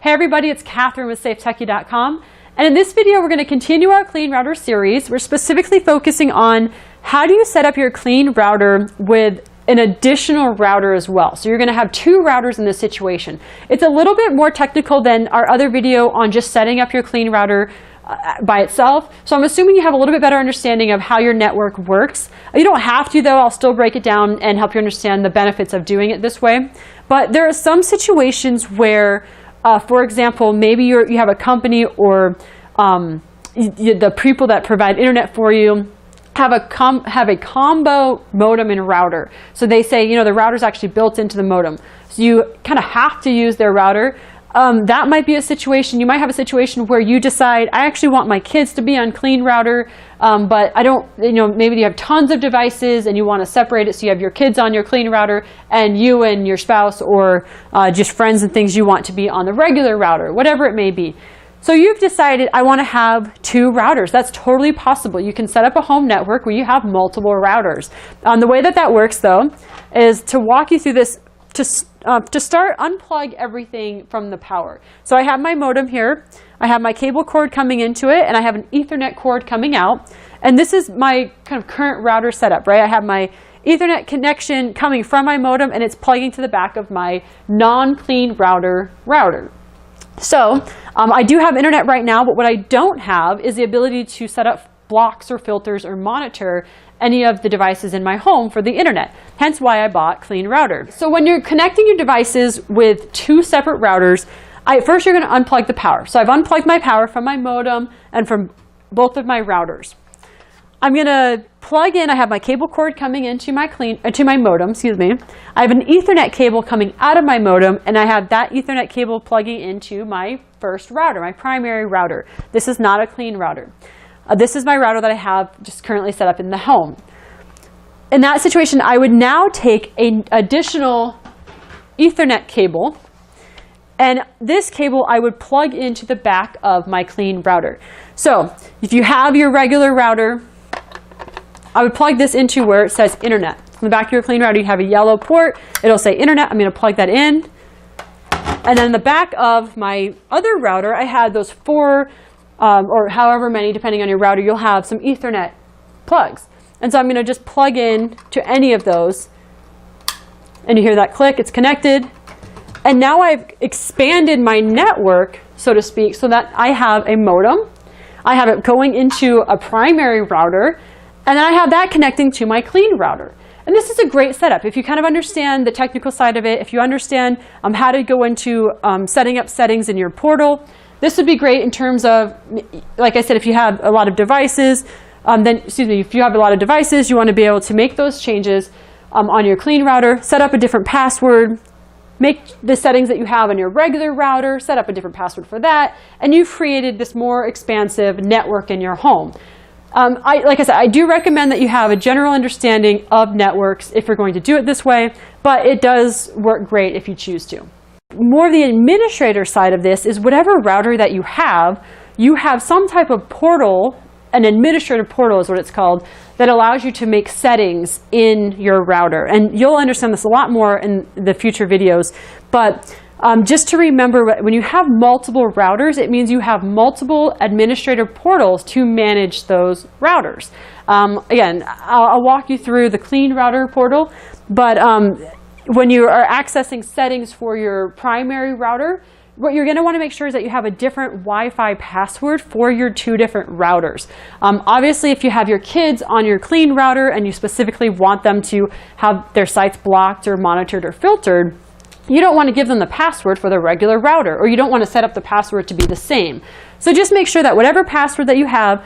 Hey everybody, it's Catherine with SafeTechie.com, and in this video we're going to continue our Clean Router series. We're specifically focusing on how do you set up your Clean Router with an additional router as well. So you're going to have two routers in this situation. It's a little bit more technical than our other video on just setting up your Clean Router by itself. So I'm assuming you have a little bit better understanding of how your network works. You don't have to though. I'll still break it down and help you understand the benefits of doing it this way. But there are some situations where for example, maybe you have a company or the people that provide internet for you have a combo modem and router. So they say, you know, the router's actually built into the modem. So you kind of have to use their router. That might be a situation. You might have a situation where you decide, I actually want my kids to be on Clean Router, but I don't, you know, maybe you have tons of devices and you want to separate it so you have your kids on your Clean Router and you and your spouse or just friends and things you want to be on the regular router, whatever it may be. So you've decided, I want to have two routers. That's totally possible. You can set up a home network where you have multiple routers. The way that works though is to walk you through this. To start, unplug everything from the power. So I have my modem here, I have my cable cord coming into it, and I have an Ethernet cord coming out. And this is my kind of current router setup, right? I have my Ethernet connection coming from my modem, and it's plugging to the back of my non-Clean router. So I do have internet right now, but what I don't have is the ability to set up blocks or filters or monitor any of the devices in my home for the internet, hence why I bought Clean Router. So when you're connecting your devices with two separate routers, first you're going to unplug the power. So I've unplugged my power from my modem and from both of my routers. I'm going to plug in, I have my cable cord coming into my modem, excuse me. I have an Ethernet cable coming out of my modem, and I have that Ethernet cable plugging into my first router, my primary router. This is not a Clean Router. This is my router that I have just currently set up in the home. In that situation, I would now take an additional Ethernet cable, and this cable I would plug into the back of my Clean Router. So if you have your regular router, I would plug this into where it says Internet. On the back of your Clean Router, you have a yellow port. It'll say Internet. I'm going to plug that in. And then in the back of my other router, I had those four or however many, depending on your router, you'll have some Ethernet plugs. And so I'm going to just plug in to any of those. And you hear that click, it's connected. And now I've expanded my network, so to speak, so that I have a modem. I have it going into a primary router. And then I have that connecting to my Clean Router. And this is a great setup. If you kind of understand the technical side of it, if you understand how to go into setting up settings in your portal, this would be great in terms of, like I said, if you have a lot of devices, if you have a lot of devices, you want to be able to make those changes on your Clean Router, set up a different password, make the settings that you have on your regular router, set up a different password for that, and you've created this more expansive network in your home. Like I said, I do recommend that you have a general understanding of networks if you're going to do it this way, but it does work great if you choose to. More of the administrator side of this is whatever router that you have some type of portal, an administrative portal is what it's called, that allows you to make settings in your router. And you'll understand this a lot more in the future videos. But just to remember, when you have multiple routers, it means you have multiple administrative portals to manage those routers. Again, I'll walk you through the Clean Router portal, but when you are accessing settings for your primary router, what you're going to want to make sure is that you have a different Wi-Fi password for your two different routers. Obviously, if you have your kids on your Clean Router and you specifically want them to have their sites blocked or monitored or filtered, you don't want to give them the password for the regular router, or you don't want to set up the password to be the same. So just make sure that whatever password that you have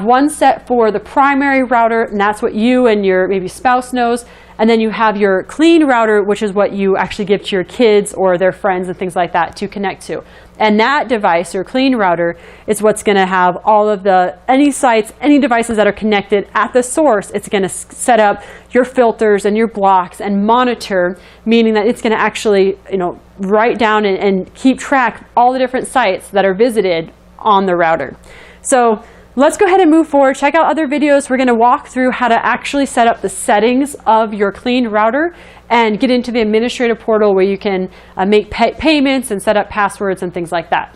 one set for the primary router, and that's what you and your maybe spouse knows. And then you have your Clean Router, which is what you actually give to your kids or their friends and things like that to connect to. And that device, your Clean Router, is what's going to have all of any sites, any devices that are connected at the source. It's going to set up your filters and your blocks and monitor, meaning that it's going to actually, write down and keep track of all the different sites that are visited on the router. So Let's go ahead and move forward. Check out other videos. We're going to walk through how to actually set up the settings of your Clean router and get into the administrative portal where you can make payments and set up passwords and things like that.